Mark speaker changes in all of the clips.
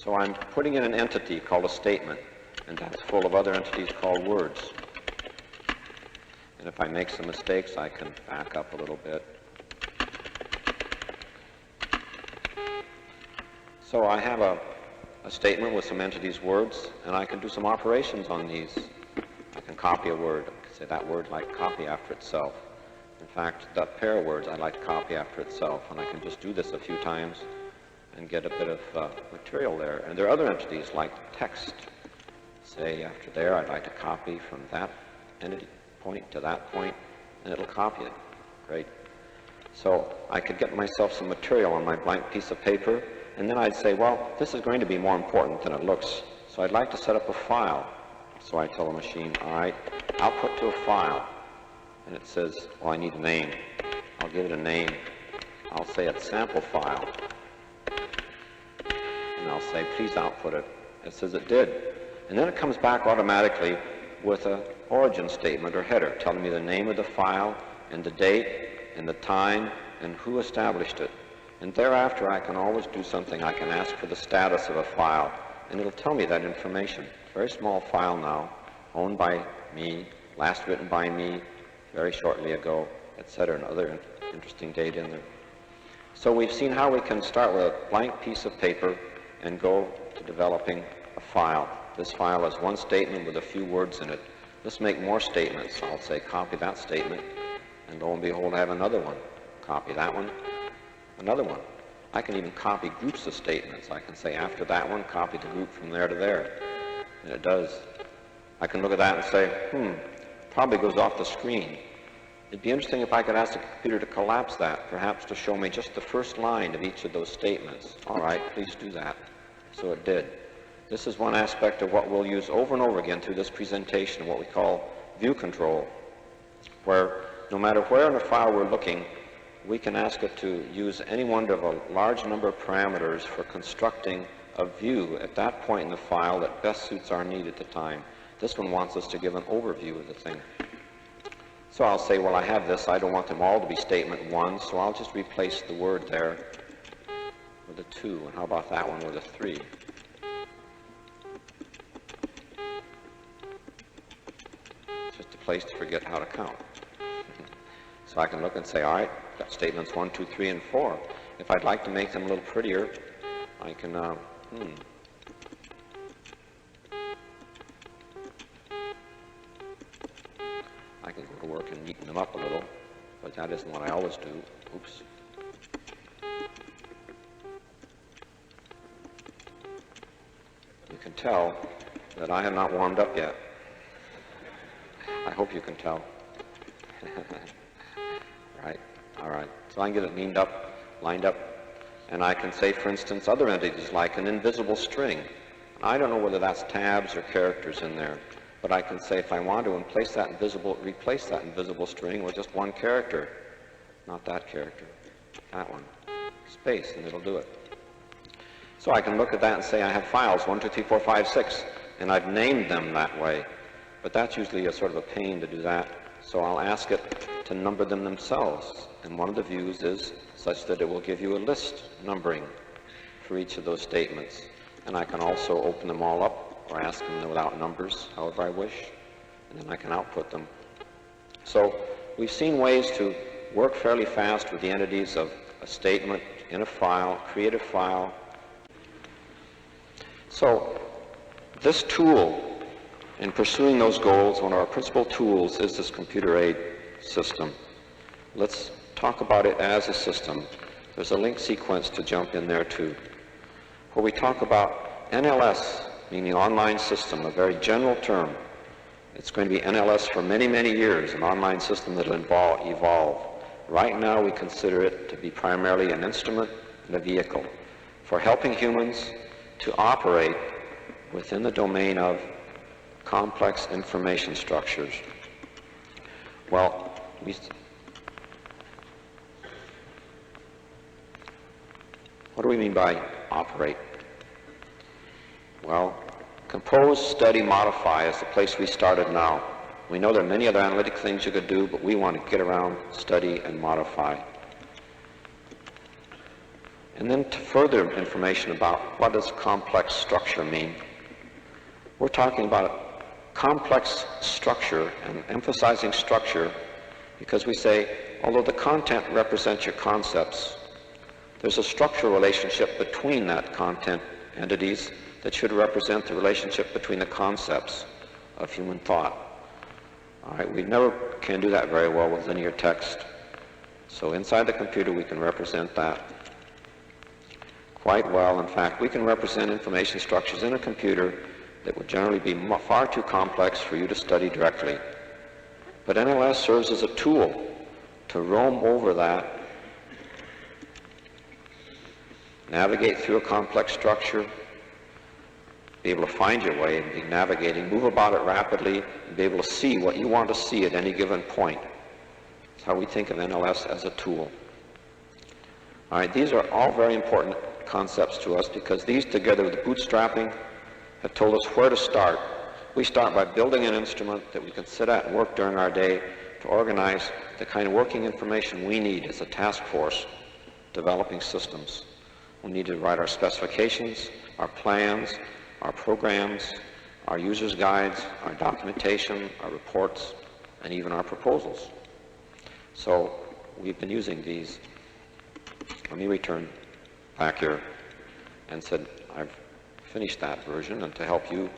Speaker 1: So I'm putting in an entity called a statement, and that's full of other entities called words. And if I make some mistakes, I can back up a little bit. So I have a statement with some entities, words, and I can do some operations on these. I can copy a word. I can say that word like copy after itself. In fact, that pair of words I'd like to copy after itself, and I can just do this a few times and get a bit of material there. And there are other entities like text. Say after there, I'd like to copy from that entity point to that point, and it'll copy it. Great. So I could get myself some material on my blank piece of paper, and then I'd say, well, this is going to be more important than it looks, so I'd like to set up a file. So I tell the machine, all right, output to a file. And it says, well, I need a name. I'll give it a name. I'll say it's sample file. And I'll say, please output it. It says it did. And then it comes back automatically with an origin statement or header telling me the name of the file and the date and the time and who established it. And thereafter I can always do something. I can ask for the status of a file, and it'll tell me that information. Very small file now, owned by me, last written by me very shortly ago, etc., and other interesting data in there. So we've seen how we can start with a blank piece of paper and go to developing a file. This file has one statement with a few words in it. Let's make more statements. I'll say copy that statement, and lo and behold I have another one. Copy that one, another one. I can even copy groups of statements. I can say after that one, copy the group from there to there. And it does. I can look at that and say, probably goes off the screen. It'd be interesting if I could ask the computer to collapse that, perhaps to show me just the first line of each of those statements. All right, please do that. So it did. This is one aspect of what we'll use over and over again through this presentation, what we call view control, where no matter where in a file we're looking, we can ask it to use any one of a large number of parameters for constructing a view at that point in the file that best suits our need at the time. This one wants us to give an overview of the thing. So I'll say, well, I have this. I don't want them all to be statement 1, so I'll just replace the word there with a 2. And how about that one with a 3? It's just a place to forget how to count. So I can look and say, all right, got statements 1, 2, 3, and 4. If I'd like to make them a little prettier, I can, I can go to work and neaten them up a little, but that isn't what I always do. Oops. You can tell that I have not warmed up yet. I hope you can tell. Right, all right. So I can get it lined up, and I can say, for instance, other entities like an invisible string. I don't know whether that's tabs or characters in there, but I can say if I want to replace that invisible string with just one character, not that character, that one, space, and it'll do it. So I can look at that and say I have files 1, 2, 3, 4, 5, 6, and I've named them that way, but that's usually a sort of a pain to do that. So I'll ask it to number them themselves, and one of the views is such that it will give you a list numbering for each of those statements. And I can also open them all up or ask them without numbers, however I wish, and then I can output them. So we've seen ways to work fairly fast with the entities of a statement in a file, create a file. So this tool, in pursuing those goals, one of our principal tools is this computer aid system. Let's talk about it as a system. There's a link sequence to jump in there too, where we talk about NLS, meaning online system, a very general term. It's going to be NLS for many, many years, an online system that will evolve. Right now we consider it to be primarily an instrument and a vehicle for helping humans to operate within the domain of complex information structures. Well, what do we mean by operate? Well, compose, study, modify is the place we started now. We know there are many other analytic things you could do, but we want to get around, study, and modify. And then further information about what does complex structure mean. We're talking about complex structure and emphasizing structure because we say, although the content represents your concepts, there's a structural relationship between that content entities that should represent the relationship between the concepts of human thought. All right, we never can do that very well with linear text. So inside the computer we can represent that quite well. In fact, we can represent information structures in a computer that would generally be far too complex for you to study directly. But NLS serves as a tool to roam over that, navigate through a complex structure, be able to find your way and be navigating, move about it rapidly, and be able to see what you want to see at any given point. That's how we think of NLS as a tool. All right, these are all very important concepts to us because these, together with the bootstrapping, have told us where to start. We start by building an instrument that we can sit at and work during our day to organize the kind of working information we need as a task force developing systems. We need to write our specifications, our plans, our programs, our users' guides, our documentation, our reports, and even our proposals. So we've been using these. Let me return back here and said I've finished that version, and to help you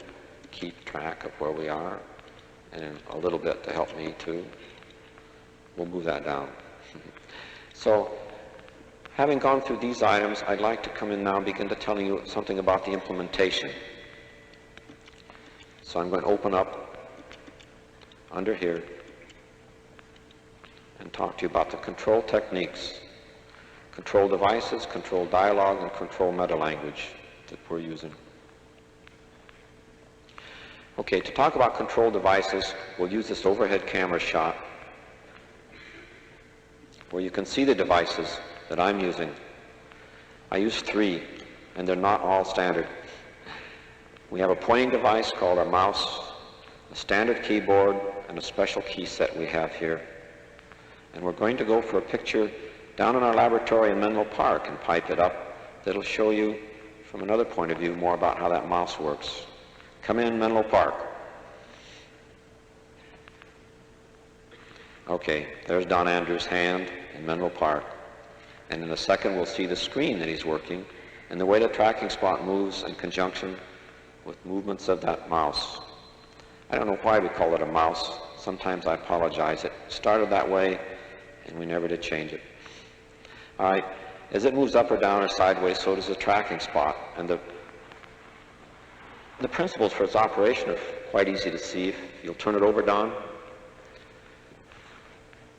Speaker 1: keep track of where we are, and a little bit to help me too, we'll move that down. So having gone through these items, I'd like to come in now and begin to tell you something about the implementation. So I'm going to open up under here and talk to you about the control techniques, control devices, control dialogue, and control meta-language that we're using. Okay, to talk about control devices, we'll use this overhead camera shot where you can see the devices that I'm using. I use 3, and they're not all standard. We have a pointing device called our mouse, a standard keyboard, and a special key set we have here. And we're going to go for a picture down in our laboratory in Menlo Park and pipe it up that'll show you from another point of view more about how that mouse works. Come in, Menlo Park. Okay, there's Don Andrews' hand in Menlo Park. And in a second we'll see the screen that he's working and the way the tracking spot moves in conjunction with movements of that mouse. I don't know why we call it a mouse. Sometimes I apologize. It started that way and we never did change it. All right, as it moves up or down or sideways, so does the tracking spot. And the principles for its operation are quite easy to see. If you'll turn it over, Don.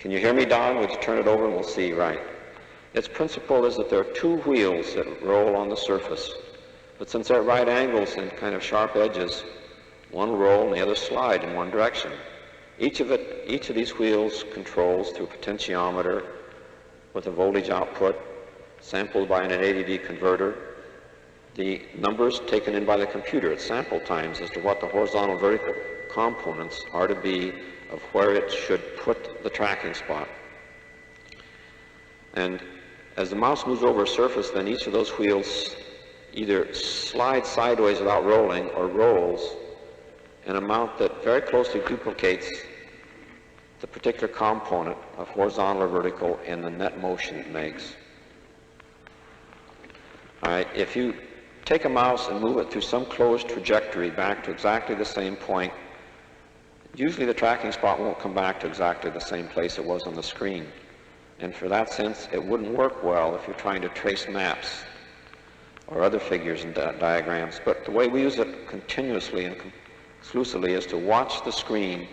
Speaker 1: Can you hear me, Don? Would you turn it over and we'll see? Right. Its principle is that there are 2 wheels that roll on the surface. But since they're at right angles and kind of sharp edges, one roll and the other slide in one direction. Each of these wheels controls through a potentiometer with a voltage output sampled by an 880 converter the numbers taken in by the computer at sample times as to what the horizontal and vertical components are to be of where it should put the tracking spot. And as the mouse moves over a surface, then each of those wheels either slides sideways without rolling or rolls an amount that very closely duplicates the particular component of horizontal or vertical in the net motion it makes. All right, if you take a mouse and move it through some closed trajectory back to exactly the same point, usually the tracking spot won't come back to exactly the same place it was on the screen. And for that sense, it wouldn't work well if you're trying to trace maps or other figures and diagrams. But the way we use it continuously and exclusively is to watch the screen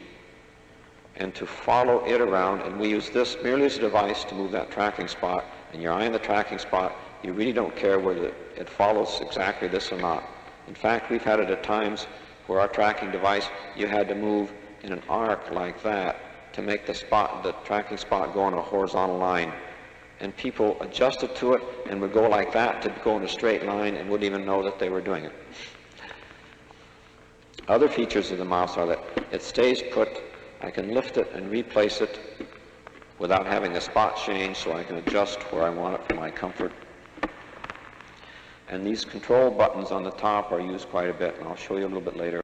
Speaker 1: and to follow it around, and we use this merely as a device to move that tracking spot, and you're eyeing the tracking spot. You really don't care whether it follows exactly this or not. In fact, we've had it at times where our tracking device, you had to move in an arc like that to make the tracking spot go on a horizontal line. And people adjusted to it and would go like that to go in a straight line and wouldn't even know that they were doing it. Other features of the mouse are that it stays put. I can lift it and replace it without having the spot change, so I can adjust where I want it for my comfort. And these control buttons on the top are used quite a bit, and I'll show you a little bit later.